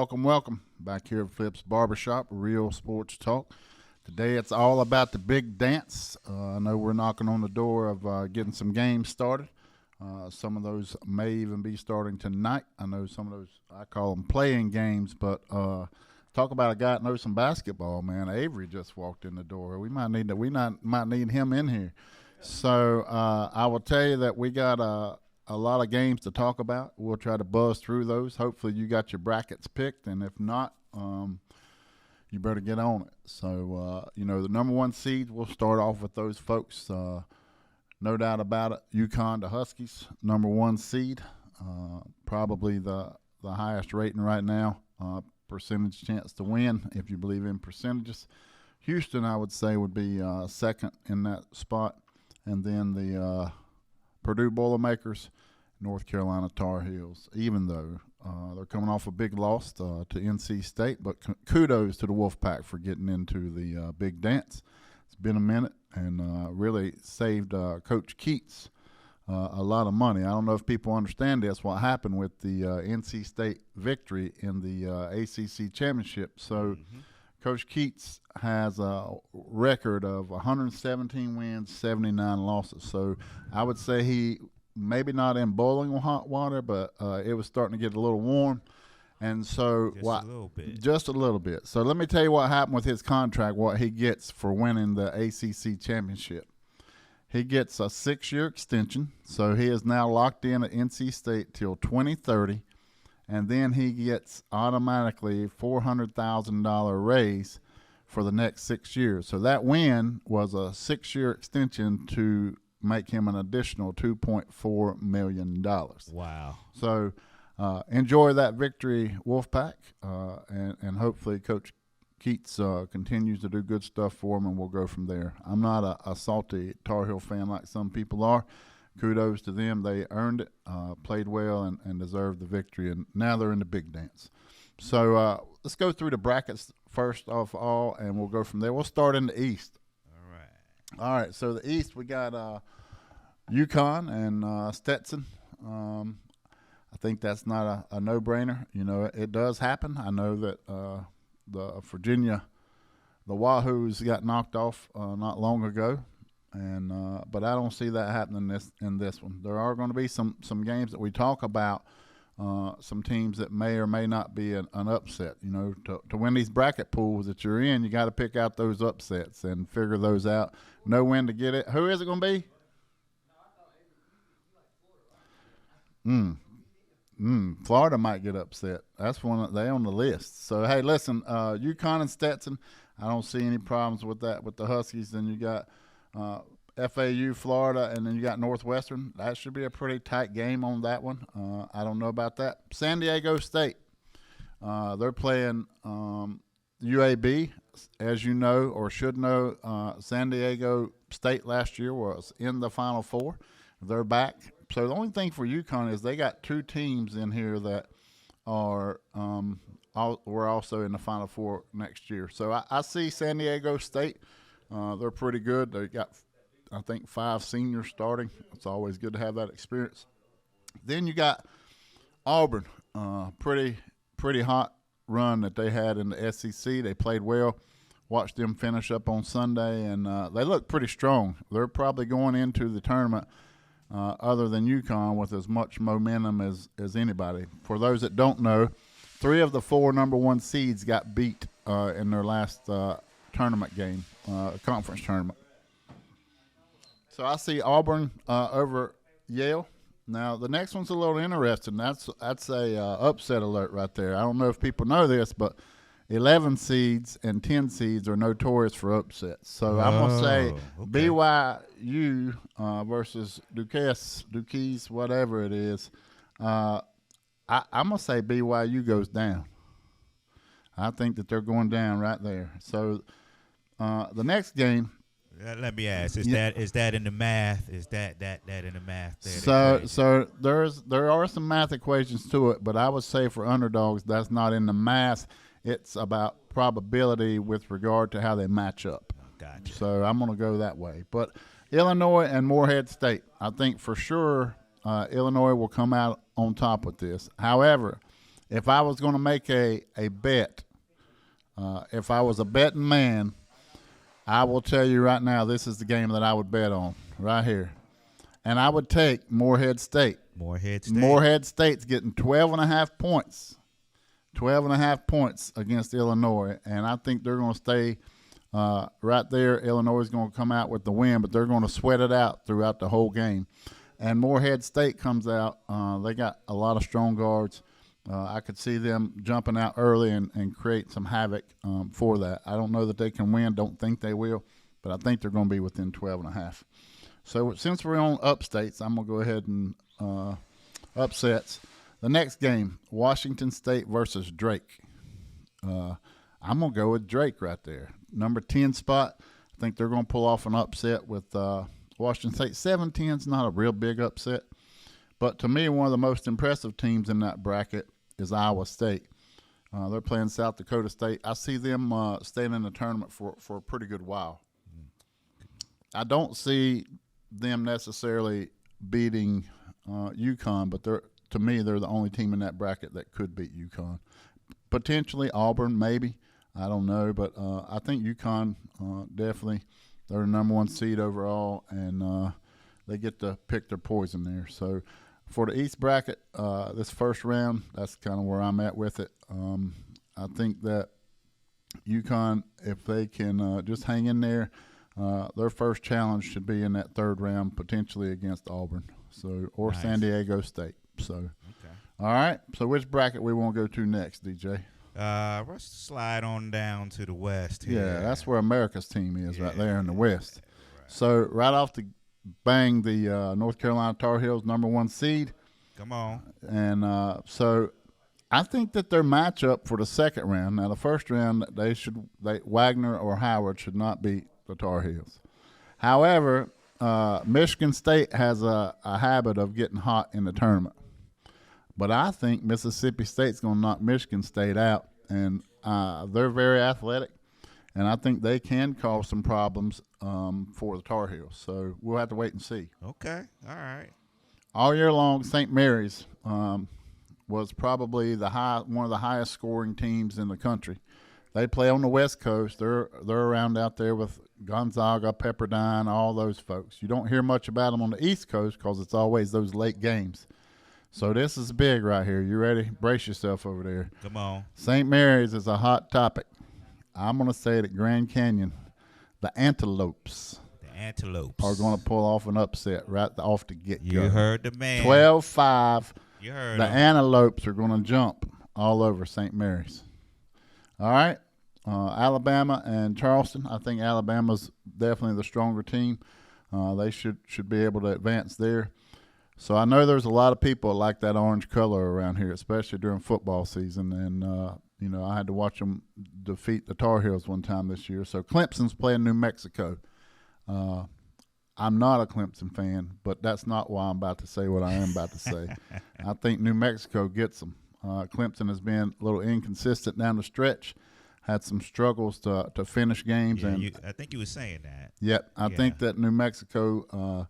welcome. Back here at Flip's Barbershop, real sports talk. Today it's all about the big dance. I know we're knocking on the door of getting some games started. Some of those may even be starting tonight. I know some of those, I call them playing games, but talk about a guy that knows some basketball, man. Avery just walked in the door. We might need him in here. So I will tell you that we got a lot of games to talk about. We'll try to buzz through those. Hopefully you got your brackets picked, and if not, you better get on it. So, the number one seeds, we'll start off with those folks. No doubt about it, UConn, the Huskies, number one seed, probably the highest rating right now, percentage chance to win if you believe in percentages. Houston, I would say, would be second in that spot, and then the Purdue Boilermakers, North Carolina Tar Heels, even though they're coming off a big loss to NC State. But kudos to the Wolfpack for getting into the big dance. It's been a minute and really saved Coach Keatts a lot of money. I don't know if people understand this, what happened with the NC State victory in the ACC championship. So Coach Keatts has a record of 117 wins, 79 losses. So I would say he maybe not in boiling hot water, but it was starting to get a little warm. And so just a little bit. So let me tell you what happened with his contract, what he gets for winning the ACC championship. He gets a 6-year extension, so he is now locked in at NC State till 2030. And then he gets automatically $400,000 raise for the next 6 years. So that win was a 6-year extension to make him an additional $2.4 million. Wow. So enjoy that victory, Wolfpack, and hopefully Coach Keatts continues to do good stuff for him, and we'll go from there. I'm not a salty Tar Heel fan like some people are. Kudos to them. They earned it, played well, and deserved the victory, and now they're in the big dance. So let's go through the brackets first of all, and we'll go from there. We'll start in the East. All right, so the East, we got UConn and Stetson. I think that's not a no-brainer. It does happen. I know that the Virginia, the Wahoos got knocked off not long ago. But I don't see that happening in this one. There are going to be some games that we talk about, some teams that may or may not be an upset. To win these bracket pools that you're in, you got to pick out those upsets and figure those out. Know when to get it. Who is it going to be? Florida might get upset. That's one they on the list. So hey, listen, UConn and Stetson, I don't see any problems with that. With the Huskies, then you got FAU, Florida, and then you got Northwestern. That should be a pretty tight game on that one. I don't know about that. San Diego State, they're playing UAB. As you know or should know, San Diego State last year was in the Final Four. They're back. So the only thing for UConn is they got two teams in here that are we're also in the Final Four next year. So I see San Diego State. They're pretty good. They got, I think, 5 seniors starting. It's always good to have that experience. Then you got Auburn, pretty hot run that they had in the SEC. They played well. Watched them finish up on Sunday, and they look pretty strong. They're probably going into the tournament other than UConn with as much momentum as anybody. For those that don't know, 3 of the 4 number 1 seeds got beat in their last tournament game, conference tournament. So I see Auburn over Yale. Now the next one's a little interesting. That's a upset alert right there. I don't know if people know this, but 11 seeds and 10 seeds are notorious for upsets. So I'm gonna say BYU versus Duquesne, whatever it is. I'm gonna say BYU goes down. I think that they're going down right there. So the next game. Let me ask: Is that in the math? Is that in the math? So there are some math equations to it, but I would say for underdogs, that's not in the math. It's about probability with regard to how they match up. Gotcha. So I'm going to go that way. But Illinois and Morehead State, I think for sure Illinois will come out on top with this. However, if I was going to make a bet, if I was a betting man, I will tell you right now, this is the game that I would bet on right here. And I would take Morehead State. Morehead State. Morehead State's getting 12.5 points. 12.5 points against Illinois. And I think they're going to stay right there. Illinois is going to come out with the win, but they're going to sweat it out throughout the whole game. And Morehead State comes out. They got a lot of strong guards. I could see them jumping out early and create some havoc for that. I don't know that they can win. Don't think they will. But I think they're going to be within 12.5. So since we're on upstates, I'm going to go ahead and upsets. The next game, Washington State versus Drake. I'm going to go with Drake right there. Number 10 spot. I think they're going to pull off an upset with Washington State. 7-10 is not a real big upset. But to me, one of the most impressive teams in that bracket is Iowa State. They're playing South Dakota State. I see them staying in the tournament for a pretty good while. I don't see them necessarily beating UConn, but to me, they're the only team in that bracket that could beat UConn. Potentially Auburn, maybe. I don't know, but I think UConn definitely, they're the number 1 seed overall, and they get to pick their poison there. So for the East bracket, this first round, that's kind of where I'm at with it. I think that UConn, if they can just hang in there, their first challenge should be in that third round, potentially against Auburn, or nice. San Diego State. So, okay. All right. So, which bracket we want to go to next, DJ? Let's slide on down to the West here. Yeah, that's where America's team is, right there in the West. Right. So, right off the bang, the North Carolina Tar Heels, number 1 seed. Come on. And so, I think that their matchup for the second round. Now, the first round, Wagner or Howard should not beat the Tar Heels. However, Michigan State has a habit of getting hot in the tournament. But I think Mississippi State's going to knock Michigan State out, and they're very athletic, and I think they can cause some problems for the Tar Heels. So we'll have to wait and see. Okay, all right. All year long, St. Mary's was probably one of the highest scoring teams in the country. They play on the West Coast. They're around out there with Gonzaga, Pepperdine, all those folks. You don't hear much about them on the East Coast because it's always those late games. So this is big right here. You ready? Brace yourself over there. Come on. St. Mary's is a hot topic. I'm going to say that Grand Canyon, the Antelopes. Are going to pull off an upset right off the get-go. You heard the man. 12-5. You heard the him. Antelopes are going to jump all over St. Mary's. All right. Alabama and Charleston. I think Alabama's definitely the stronger team. They should be able to advance there. So I know there's a lot of people that like that orange color around here, especially during football season. And, I had to watch them defeat the Tar Heels one time this year. So Clemson's playing New Mexico. I'm not a Clemson fan, but that's not why I'm about to say what I am about to say. I think New Mexico gets them. Clemson has been a little inconsistent down the stretch, had some struggles to finish games. Yeah, I think you were saying that. Yep, I think that New Mexico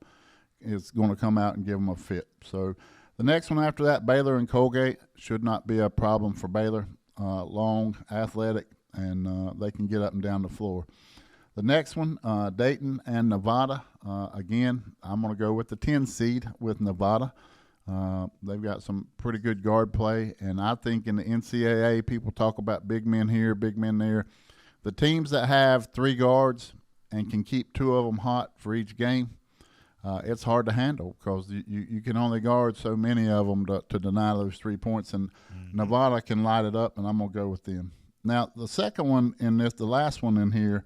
is going to come out and give them a fit. So the next one after that, Baylor and Colgate, should not be a problem for Baylor. Long, athletic, and they can get up and down the floor. The next one, Dayton and Nevada. Again, I'm going to go with the 10 seed with Nevada. They've got some pretty good guard play, and I think in the NCAA, people talk about big men here, big men there. The teams that have 3 guards and can keep 2 of them hot for each game, it's hard to handle because you can only guard so many of them to deny those 3 points, and Nevada can light it up, and I'm going to go with them. Now, the second one in this, the last one in here,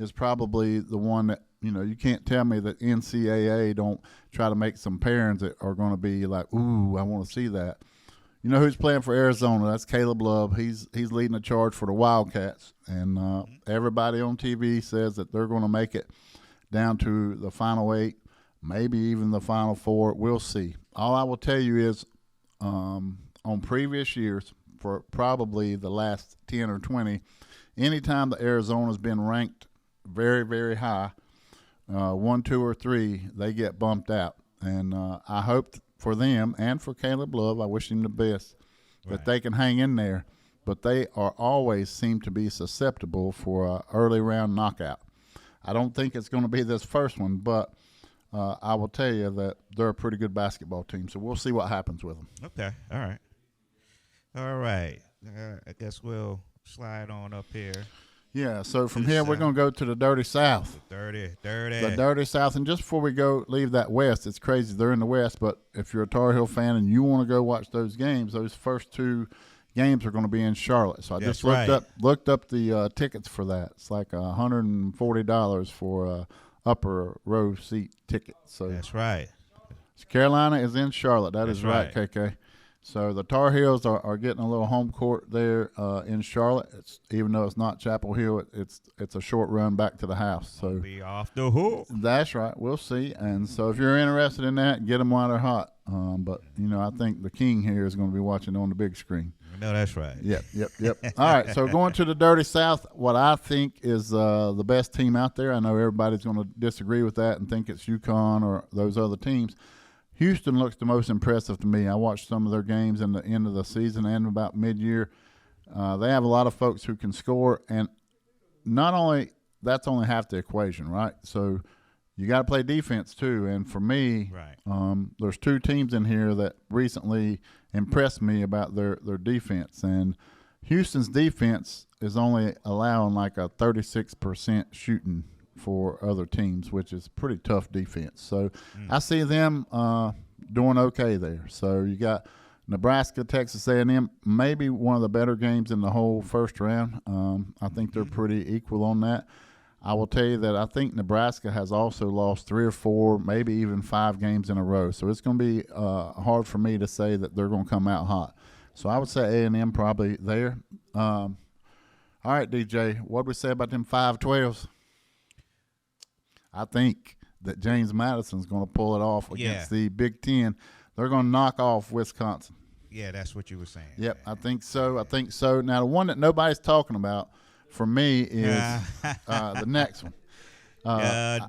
is probably the one that, you can't tell me that NCAA don't try to make some parents that are going to be like, ooh, I want to see that. You know who's playing for Arizona? That's Caleb Love. He's leading the charge for the Wildcats, and everybody on TV says that they're going to make it down to the Final 8, maybe even the Final 4. We'll see. All I will tell you is on previous years, for probably the last 10 or 20, anytime that Arizona's been ranked very, very high, 1, 2, or 3, they get bumped out. And I hope for them and for Caleb Love, I wish him the best, that they can hang in there. But they are always seem to be susceptible for an early round knockout. I don't think it's going to be this first one, but I will tell you that they're a pretty good basketball team. So we'll see what happens with them. Okay. All right. I guess we'll slide on up here. Yeah, so from here we're going to go to the Dirty South. The Dirty South. And just before we leave that West, it's crazy. They're in the West, but if you're a Tar Heel fan and you want to go watch those games, those first two games are going to be in Charlotte. So I just looked up the tickets for that. It's like $140 for a upper row seat ticket. So that's right. Carolina is in Charlotte. That's is right, right, KK. So the Tar Heels are getting a little home court there in Charlotte. Even though it's not Chapel Hill, it's a short run back to the house. So be off the hook. That's right. We'll see. And so if you're interested in that, get them while they're hot. But I think the king here is going to be watching on the big screen. No, that's right. Yep. All right. So going to the Dirty South, what I think is the best team out there. I know everybody's going to disagree with that and think it's UConn or those other teams. Houston looks the most impressive to me. I watched some of their games in the end of the season and about mid-year. They have a lot of folks who can score, and not only that's only half the equation, right? So you got to play defense too. And for me, there's two teams in here that recently impressed me about their defense. And Houston's defense is only allowing like a 36% shooting for other teams, which is pretty tough defense. So I see them doing okay there. So you got Nebraska, Texas A&M, maybe one of the better games in the whole first round. I think they're pretty equal on that. I will tell you that I think Nebraska has also lost 3 or 4, maybe even 5 games in a row. So it's going to be hard for me to say that they're going to come out hot. So I would say A&M probably there. All right, DJ, what did we say about them 5-12s? I think that James Madison's going to pull it off against the Big Ten. They're going to knock off Wisconsin. Yeah, that's what you were saying. Yep, I think so. Now, the one that nobody's talking about for me is the next one.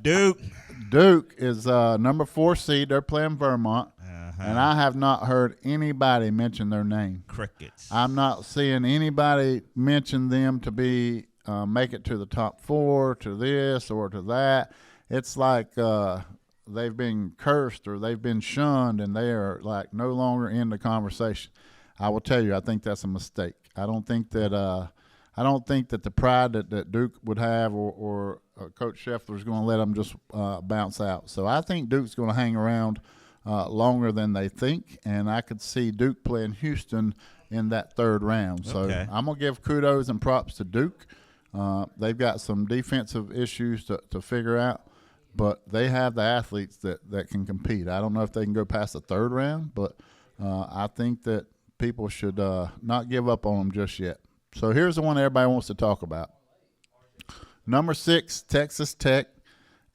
Duke. Duke is number 4 seed. They're playing Vermont. And I have not heard anybody mention their name. Crickets. I'm not seeing anybody mention them to be make it to the top 4, to this or to that. It's like they've been cursed or they've been shunned, and they are like no longer in the conversation. I will tell you, I think that's a mistake. I don't think that the pride that Duke would have or Coach Scheffler is going to let them just bounce out. So I think Duke's going to hang around longer than they think, and I could see Duke playing Houston in that 3rd round. So I'm going to give kudos and props to Duke. They've got some defensive issues to figure out, but they have the athletes that can compete. I don't know if they can go past the 3rd round, but I think that people should not give up on them just yet. So here's the one everybody wants to talk about. Number 6, Texas Tech,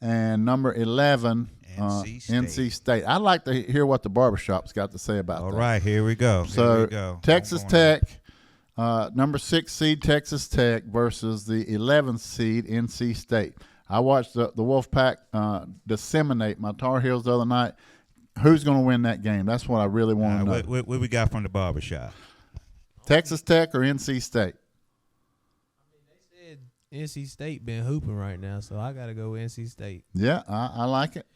and number 11, NC State. I'd like to hear what the Barbershop's got to say about that. All right, here we go. So Texas Tech, number 6 seed Texas Tech versus the 11th seed NC State. I watched the Wolfpack disseminate my Tar Heels the other night. Who's going to win that game? That's what I really want to know. What we got from the Barbershop? Texas Tech or NC State? They said NC State been hooping right now, so I got to go with NC State. Yeah, I like it.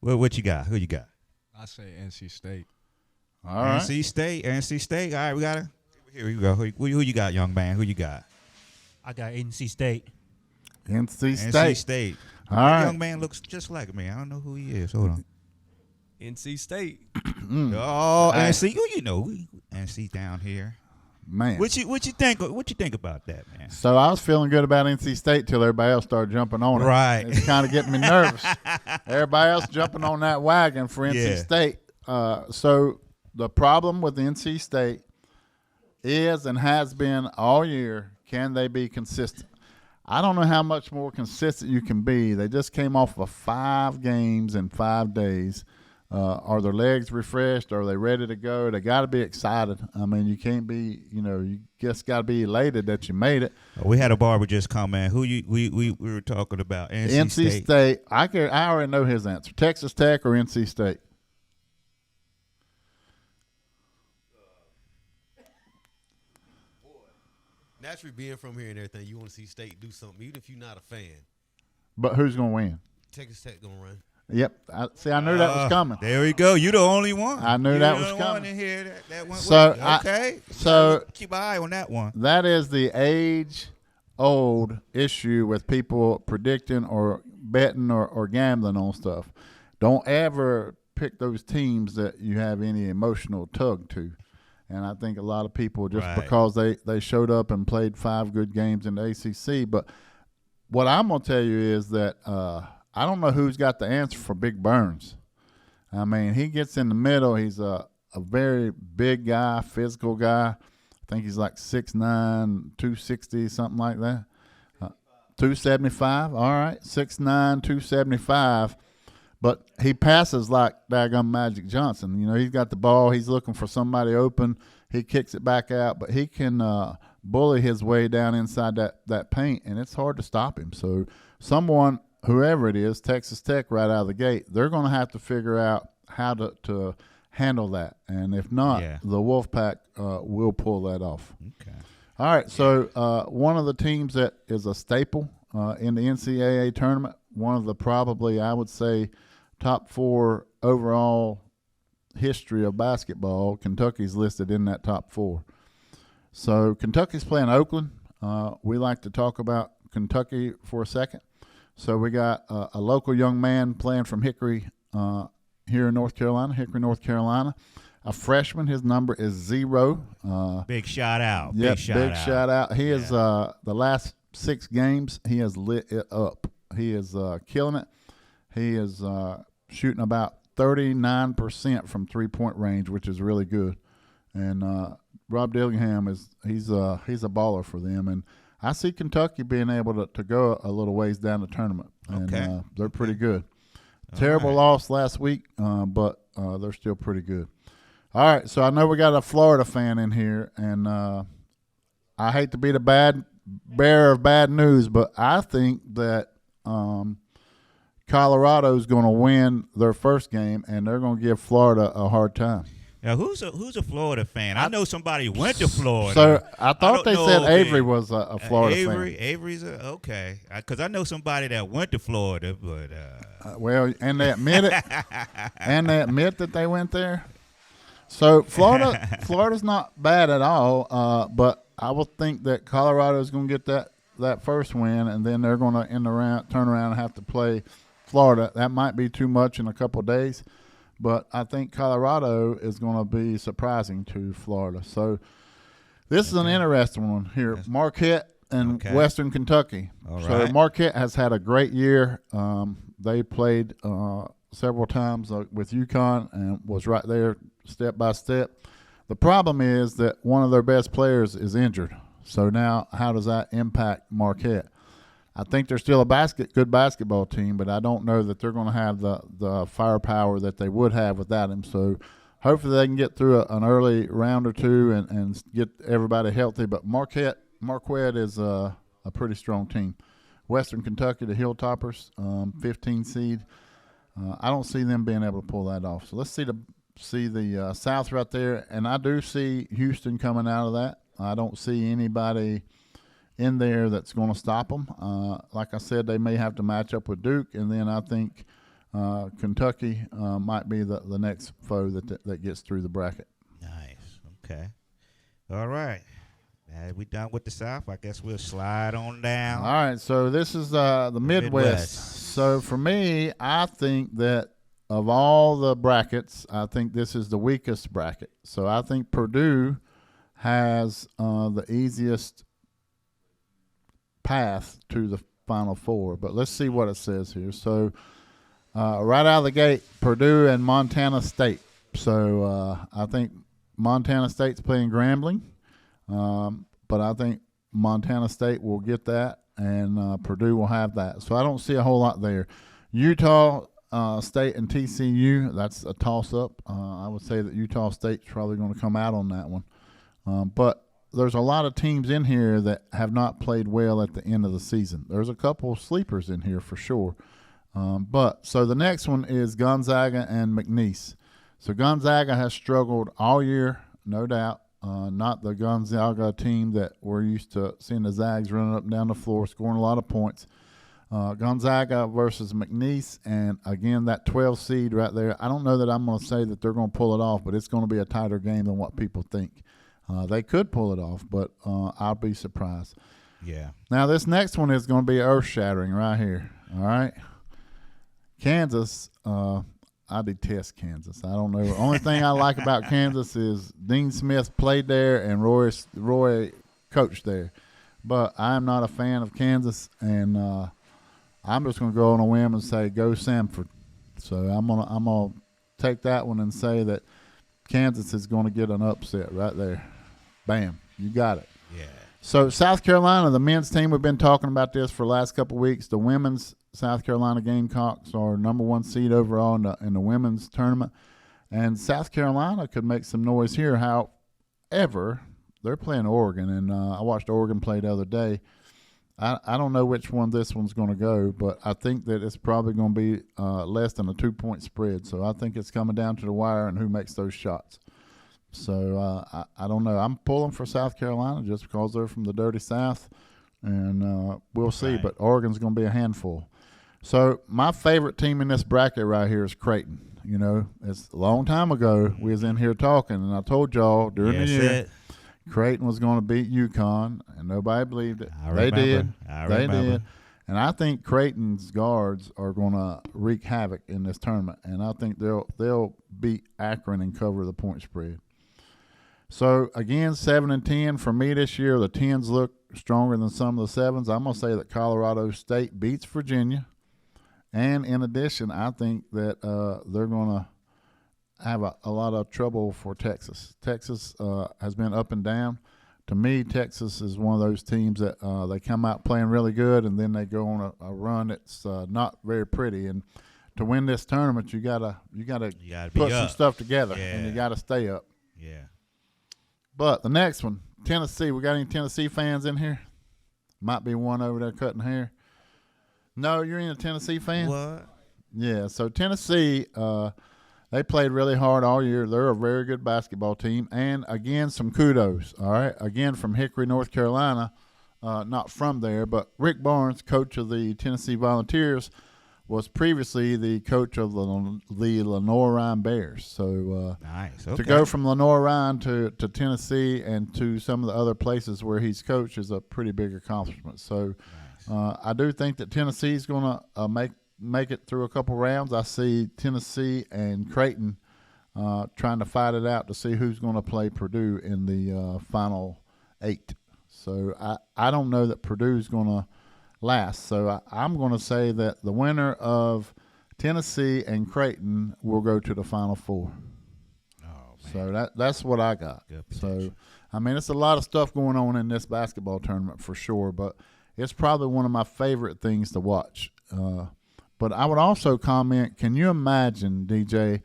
What you got? Who you got? I say NC State. All right. NC State. All right, we got it. Here we go. Who you got, young man? Who you got? I got NC State. NC State. NC State. All right. Young man looks just like me. I don't know who he is. Hold on. NC State. Oh, NC. Who you know? NC down here. Man. What you think? What you think about that, man? So I was feeling good about NC State till everybody else started jumping on it. Right. It's kind of getting me nervous. Everybody else jumping on that wagon for NC State. So the problem with NC State is and has been all year, can they be consistent? I don't know how much more consistent you can be. They just came off of 5 games in 5 days. Are their legs refreshed? Are they ready to go? They got to be excited. I mean, you can't be, you just got to be elated that you made it. We had a barber just come in. Who we were talking about? NC State. I already know his answer. Texas Tech or NC State? naturally being from here and everything, you want to see State do something, even if you're not a fan. But who's going to win? Texas Tech gonna run. Yep. I knew that was coming. There we go. You the only one. I knew you that the was only one coming. in here that went So, with it. Okay. so keep an eye on that one. that is the age-old issue with people predicting or betting or gambling on stuff. Don't ever pick those teams that you have any emotional tug to. And I think a lot of people, just Right. because they showed up and played 5 good games in the ACC. But what I'm going to tell you is that I don't know who's got the answer for Big Burns. I mean, he gets in the middle. He's a very big guy, physical guy. I think he's like 6'9", 260, something like that. 275, all right. 6'9", 275. But he passes like daggum Magic Johnson. You know, he's got the ball. He's looking for somebody open. He kicks it back out. But he can bully his way down inside that paint, and it's hard to stop him. So someone, whoever it is, Texas Tech right out of the gate, they're going to have to figure out how to handle that. And if not, the Wolfpack will pull that off. Okay. All right, so one of the teams that is a staple in the NCAA tournament, one of the probably, I would say, top 4 overall history of basketball, Kentucky's listed in that top 4. So Kentucky's playing Oakland. We like to talk about Kentucky for a second. So we got a local young man playing from Hickory here in North Carolina, Hickory, North Carolina. A freshman, his number is 0. Big shout out. Yep, big shout out. He is the last 6 games, he has lit it up. He is killing it. He is shooting about 39% from 3-point range, which is really good. And Rob Dillingham he's a baller for them, and I see Kentucky being able to go a little ways down the tournament, and they're pretty good. Terrible loss last week, but they're still pretty good. All right, so I know we got a Florida fan in here, and I hate to be the bad bearer of bad news, but I think that Colorado's going to win their first game, and they're going to give Florida a hard time. Now, who's a Florida fan? I know somebody who went to Florida. So I thought they said okay. Avery was a Florida fan. Avery's okay. Because I know somebody that went to Florida, but well, and they admit it, and they admit that they went there. So Florida's not bad at all, but I would think that Colorado's going to get that first win, and then they're going to turn around and have to play Florida. That might be too much in a couple of days. But I think Colorado is going to be surprising to Florida. So this is an interesting one here. Marquette and Western Kentucky. All So right. Marquette has had a great year. They played several times with UConn and was right there step by step. The problem is that one of their best players is injured. So now how does that impact Marquette? I think they're still a good basketball team, but I don't know that they're going to have the firepower that they would have without him. So hopefully they can get through an early round or two and get everybody healthy. But Marquette is a pretty strong team. Western Kentucky, the Hilltoppers, 15 seed. I don't see them being able to pull that off. So let's see the South right there, and I do see Houston coming out of that. I don't see anybody in there that's going to stop them. Like I said, they may have to match up with Duke, and then I think Kentucky might be the next foe that gets through the bracket. Nice. Okay. All right. Now we done with the South. I guess we'll slide on down. All right, so this is the Midwest. Midwest. So for me, I think that of all the brackets, I think this is the weakest bracket. So I think Purdue has the easiest path to the Final Four. But let's see what it says here. So right out of the gate, Purdue and Montana State. So I think Montana State's playing Grambling, but I think Montana State will get that, and Purdue will have that. So I don't see a whole lot there. Utah State and TCU, that's a toss-up. I would say that Utah State's probably going to come out on that one. But there's a lot of teams in here that have not played well at the end of the season. There's a couple of sleepers in here for sure. So the next one is Gonzaga and McNeese. So Gonzaga has struggled all year, no doubt. not the Gonzaga team that we're used to seeing the Zags running up and down the floor, scoring a lot of points. Gonzaga versus McNeese, and again, that 12 seed right there. I don't know that I'm going to say that they're going to pull it off, but it's going to be a tighter game than what people think. They could pull it off, but I'll be surprised. Yeah. Now, this next one is going to be earth-shattering right here, all right? Kansas, I detest Kansas. I don't know. The only thing I like about Kansas is Dean Smith played there and Roy coached there. But I'm not a fan of Kansas, and I'm just going to go on a whim and say go Samford. So I'm gonna take that one and say that Kansas is going to get an upset right there. Bam, you got it. Yeah. So South Carolina, the men's team, we've been talking about this for the last couple of weeks. The women's South Carolina Gamecocks are number 1 seed overall in the women's tournament, and South Carolina could make some noise here. However, they're playing Oregon, and I watched Oregon play the other day. I don't know which one this one's going to go, but I think that it's probably going to be less than a 2-point spread. So I think it's coming down to the wire and who makes those shots. So I don't know. I'm pulling for South Carolina just because they're from the dirty South, and we'll see. Right. But Oregon's going to be a handful. So my favorite team in this bracket right here is Creighton. You know, it's a long time ago we was in here talking, and I told y'all during the year Creighton was going to beat UConn, and nobody believed it. They did. They did. And I think Creighton's guards are going to wreak havoc in this tournament, and I think they'll beat Akron and cover the point spread. So, again, 7-10 for me this year. The 10s look stronger than some of the 7s. I'm going to say that Colorado State beats Virginia. And in addition, I think that they're going to have a lot of trouble for Texas. Texas has been up and down. To me, Texas is one of those teams that they come out playing really good, and then they go on a run that's not very pretty. And to win this tournament, you gotta put some stuff together, and you got to stay up. Yeah. But the next one, Tennessee. We got any Tennessee fans in here? Might be one over there cutting hair. No, you're in a Tennessee fan? What? Yeah, so Tennessee, they played really hard all year. They're a very good basketball team. And, again, some kudos, all right? Again, from Hickory, North Carolina, not from there, but Rick Barnes, coach of the Tennessee Volunteers, was previously the coach of the Lenore-Rhine Bears. So nice. To go from Lenore-Rhine to Tennessee and to some of the other places where he's coached is a pretty big accomplishment. So I do think that Tennessee is going to make it through a couple rounds. I see Tennessee and Creighton trying to fight it out to see who's going to play Purdue in the final 8. So I don't know that Purdue's going to last. So I'm going to say that the winner of Tennessee and Creighton will go to the Final 4. Oh, man. So that's what I got. So, I mean, it's a lot of stuff going on in this basketball tournament for sure, but it's probably one of my favorite things to watch. But I would also comment, can you imagine, DJ,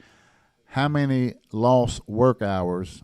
how many lost work hours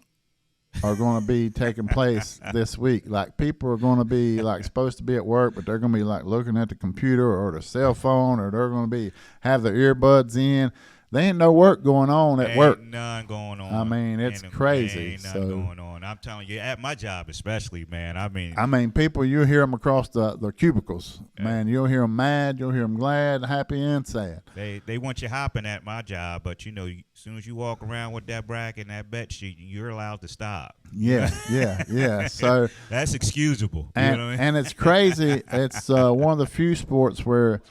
are going to be taking place this week? Like, people are going to be, like, supposed to be at work, but they're going to be, like, looking at the computer or the cell phone, or they're going to have their earbuds in. There ain't no work going on at work. Ain't none going on. I mean, it's crazy. Ain't none going on. I'm telling you, at my job especially, man. I mean, people, you hear them across the cubicles. Man, you'll hear them mad, you'll hear them glad, happy, and sad. They want you hopping at my job, but, you know, as soon as you walk around with that bracket and that bet sheet, you're allowed to stop. Yeah. So that's excusable. And, you know what I mean? And it's crazy. It's one of the few sports where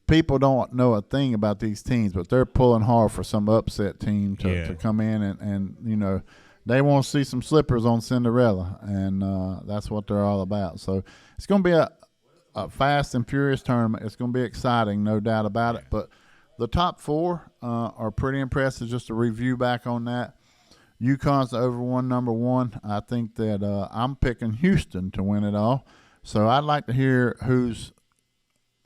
people don't know a thing about these teams, but they're pulling hard for some upset team to come in and, you know, they want to see some slippers on Cinderella, and that's what they're all about. So it's going to be a fast and furious tournament. It's going to be exciting, no doubt about it. But the top 4 are pretty impressive. Just to review back on that, UConn's the number 1. I think that I'm picking Houston to win it all. So I'd like to hear who's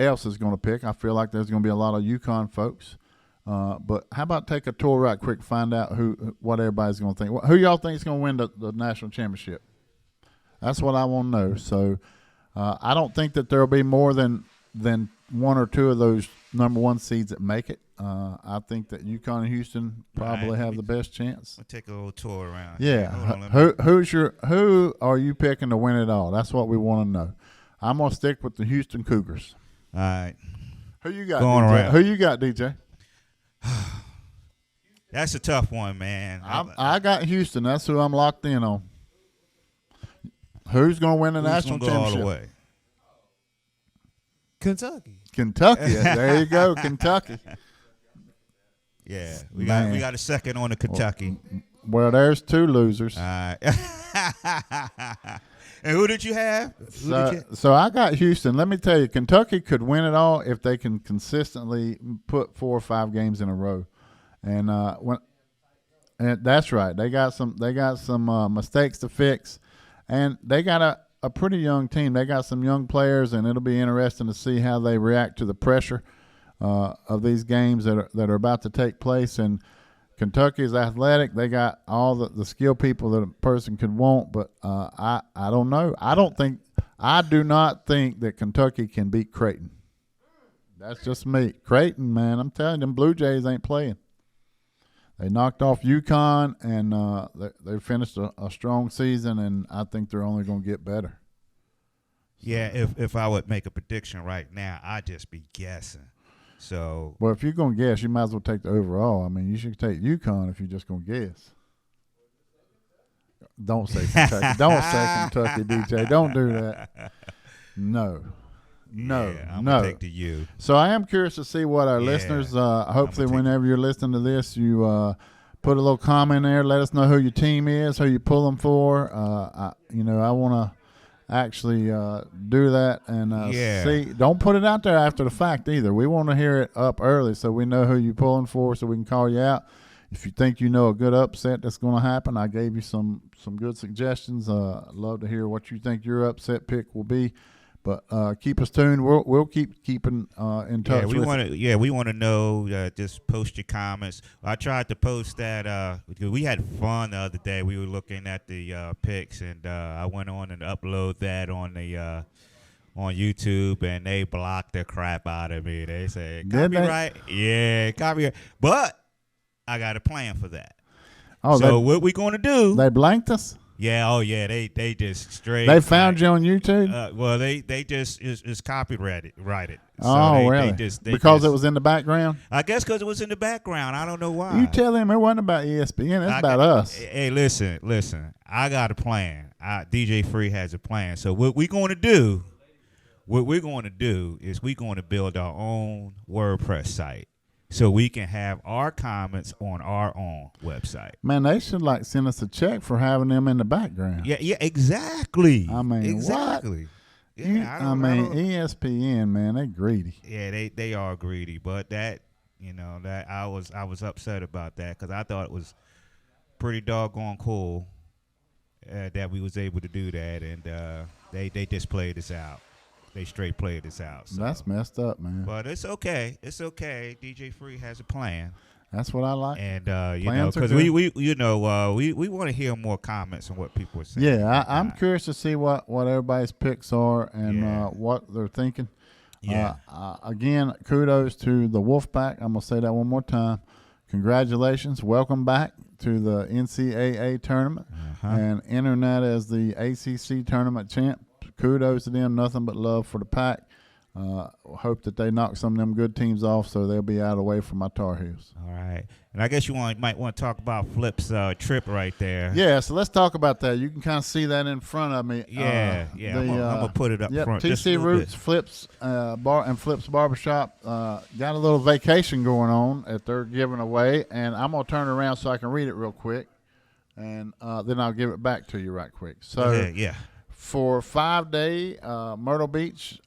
else is going to pick. I feel like there's going to be a lot of UConn folks. But how about take a tour right quick, find out what everybody's going to think. Who y'all think is going to win the national championship? That's what I want to know. So I don't think that there will be more than than one or two of those number one seeds that make it. I think that UConn and Houston probably Right. have the best chance. We'll take a little tour around. Yeah. Hold on, let me- Who are you picking to win it all? That's what we want to know. I'm gonna stick with the Houston Cougars. All right. Who you got, Going DJ? around. Who you got, DJ? That's a tough one, man. I got Houston. That's who I'm locked in on. Who's gonna win the Who's national gonna go all championship? the way? Kentucky. Kentucky. There you go, Kentucky. Yeah, we Man. got a second on the Kentucky. Well, there's two losers. All right. And who did you have? So I got Houston. Let me tell you, Kentucky could win it all if they can consistently put 4 or 5 games in a row. And and that's right. They got some mistakes to fix, and they got a pretty young team. They got some young players, and it'll be interesting to see how they react to the pressure of these games that are about to take place. And Kentucky is athletic. They got all the skill people that a person could want, but I don't know. I do not think that Kentucky can beat Creighton. That's just me. Creighton, man, I'm telling you, them Blue Jays ain't playing. They knocked off UConn, and they finished a strong season, and I think they're only going to get better. Yeah, if I would make a prediction right now, I'd just be guessing. So Well, if you're going to guess, you might as well take the overall. I mean, you should take UConn if you're just going to guess. Don't say Kentucky. Don't say Kentucky, DJ. Don't do that. No. yeah, I'm no. gonna take the U. So I am curious to see what our Yeah. listeners, hopefully take whenever you're listening to this, you put a little comment there. Let us know who your team is, who you pull them for. I want to actually do that and Yeah. see. Don't put it out there after the fact either. We want to hear it up early so we know who you're pulling for so we can call you out. If you think you know a good upset that's going to happen, I gave you some good suggestions. I'd love to hear what you think your upset pick will be. But keep us tuned. We'll keeping in touch. We want to know. Just post your comments. I tried to post that because we had fun the other day. We were looking at the picks, and I went on and upload that on the on YouTube, and they blocked the crap out of me. They said Did they? copyright. Yeah, copyright. But I got a plan for that. Oh, So what we going to do? they blanked us. Yeah. Oh yeah. They just straight. They found you on YouTube. Well, they just is copyrighted. So Oh, really? They because just, it was in the background. I guess because it was in the background. I don't know why. You tell them it wasn't about ESPN. It's about us. Hey, listen. I got a plan. DJ Free has a plan. So what we're going to do is we're going to build our own WordPress site so we can have our comments on our own website. Man, they should send us a check for having them in the background. Yeah, exactly. I mean, exactly. what? Yeah, ESPN, man, they greedy. Yeah, they are greedy, but that I was upset about that because I thought it was pretty doggone cool that we was able to do that, and they just played us out. They straight played us out. So. That's messed up, man. But it's okay. It's okay. DJ Free has a plan, That's what I like. and Plans are because good. we want to hear more comments on what people are saying. Yeah, I'm curious to see what everybody's picks are and Yeah. what they're thinking. Yeah. Again, kudos to the Wolfpack. I'm going to say that one more time. Congratulations. Welcome back to the NCAA tournament and entering that as the ACC tournament champ. Kudos to them. Nothing but love for the Pack. Hope that they knock some of them good teams off so they'll be out of the way from my Tar Heels. All right. And I guess you might want to talk about Flip's trip right there. Yeah, so let's talk about that. You can kind of see that in front of me. Yeah. I'm going to put it up front. just a TC little Roots, bit. Flips, and Flips Barbershop got a little vacation going on that they're giving away, and I'm going to turn it around so I can read it real quick, and then I'll give it back to you right quick. So Yeah. for 5-day Myrtle Beach,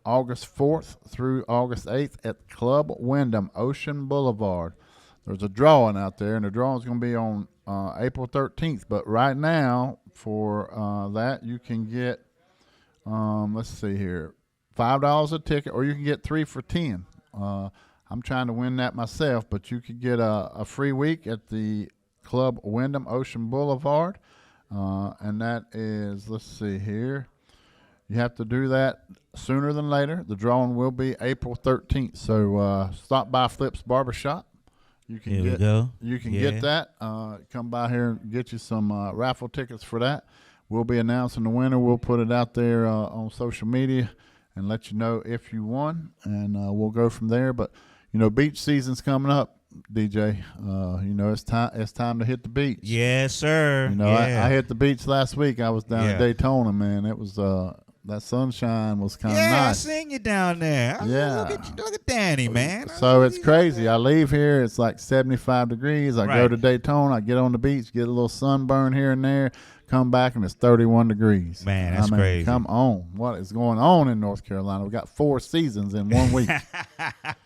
August 4th through August 8th at Club Wyndham, Ocean Boulevard. There's a drawing out there, and the drawing is going to be on April 13th. But right now, for that, you can get, let's see here, $5 a ticket, or you can get 3 for $10. I'm trying to win that myself, but you could get a free week at the Club Wyndham, Ocean Boulevard. And that is, let's see here. you have to do that sooner than later. The drawing will be April 13th. So stop by Flip's Barbershop. You can Here we get go. you can Yeah. get that. Come by here and get you some raffle tickets for that. We'll be announcing the winner. We'll put it out there on social media and let you know if you won, and we'll go from there. But beach season's coming up, DJ. It's time to hit the beach. Yes, sir. I hit the beach last week. I was down Yeah. at Daytona, man. It was that sunshine was kind of Yeah, I nice. seen you down there. Yeah. Look at Danny, man. So it's crazy. I leave here, it's like 75 degrees. I go Right. to Daytona, I get on the beach, get a little sunburn here and there, come back, and it's 31 degrees. Man, that's crazy. Come on. What is going on in North Carolina? We got 4 seasons in 1 week.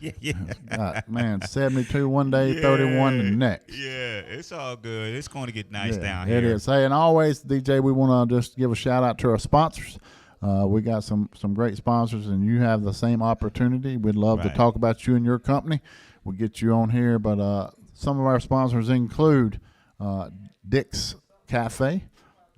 yeah. God, man, 72 one day, 31 the next. Yeah, it's all good. It's going to get nice Yeah, down here. It is. Hey, and always, DJ, we want to just give a shout out to our sponsors. We got some great sponsors, and you have the same opportunity. We'd love to Right. talk about you and your company. We'll get you on here, but some of our sponsors include Dick's Cafe,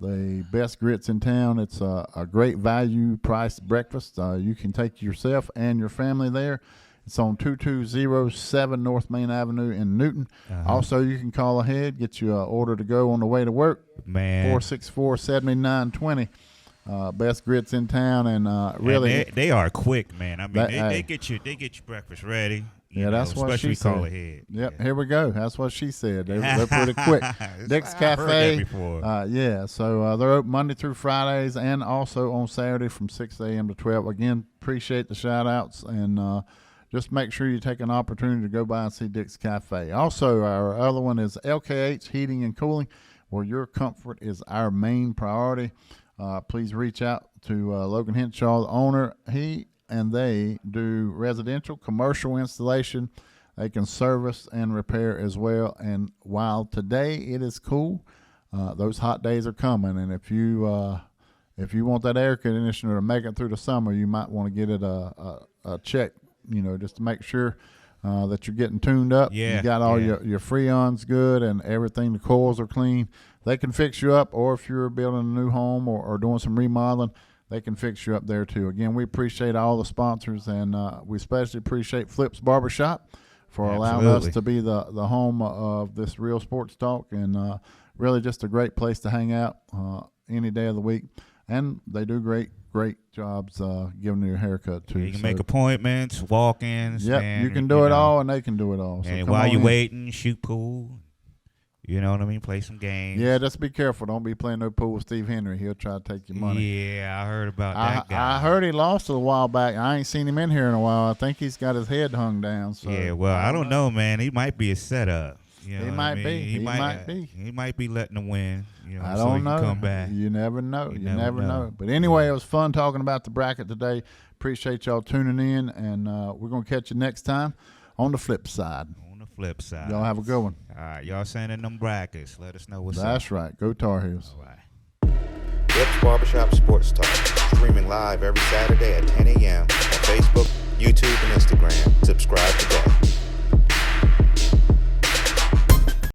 the best grits in town. It's a great value priced breakfast. You can take yourself and your family there. It's on 2207 North Main Avenue in Newton. Also, you can call ahead, get you an order to go on the way to work. Man. 464-7920. Best grits in town, and really, And they are quick, man. I mean, That- they hey. get you breakfast ready. Yeah, that's what especially she said. call ahead. Yep, Yeah. here we go. That's what she said. They're pretty quick. Dick's I've heard that Cafe. before. Yeah, so they're open Monday through Fridays and also on Saturday from 6 a.m. to 12. Again, appreciate the shout-outs, and just make sure you take an opportunity to go by and see Dick's Cafe. Also, our other one is LKH Heating and Cooling, where your comfort is our main priority. Please reach out to Logan Henshaw, the owner. He and they do residential, commercial installation. They can service and repair as well. And while today it is cool, those hot days are coming. And if you want that air conditioner to make it through the summer, you might want to get it a check, just to make sure that you're getting tuned up. Yeah, You got all yeah. your freons good and everything. The coils are clean. They can fix you up, or if you're building a new home or doing some remodeling, they can fix you up there too. Again, we appreciate all the sponsors, and we especially appreciate Flip's Barbershop for allowing us Absolutely. to be the home of this real sports talk, and really just a great place to hang out any day of the week. And they do great jobs giving you a haircut too. You can So, make appointments, walk-ins. Yep, man, you can do it know. all, and they can do it all. So And come while on you're in. waiting, shoot pool. You know what I mean? Play some games. Yeah, just be careful. Don't be playing no pool with Steve Henry. He'll try to take your money. Yeah, I heard about that guy. I heard he lost it a while back. I ain't seen him in here in a while. I think he's got his head hung down. So Yeah, well, I don't know, man. He might be a setup. You know He what might I mean? be. He might be. He might be letting them win. You know, I so don't he know. can come back. You never know. You You never never know. know. But anyway, it was fun talking about the bracket today. Appreciate y'all tuning in, and we're gonna catch you next time on the flip side. On the flip side. Y'all have a good one. All right, y'all sending them brackets. Let us know what's That's up. right. Go Tar Heels. All right. Flip's Barbershop Sports Talk, streaming live every Saturday at 10 a.m. on Facebook, YouTube, and Instagram. Subscribe today.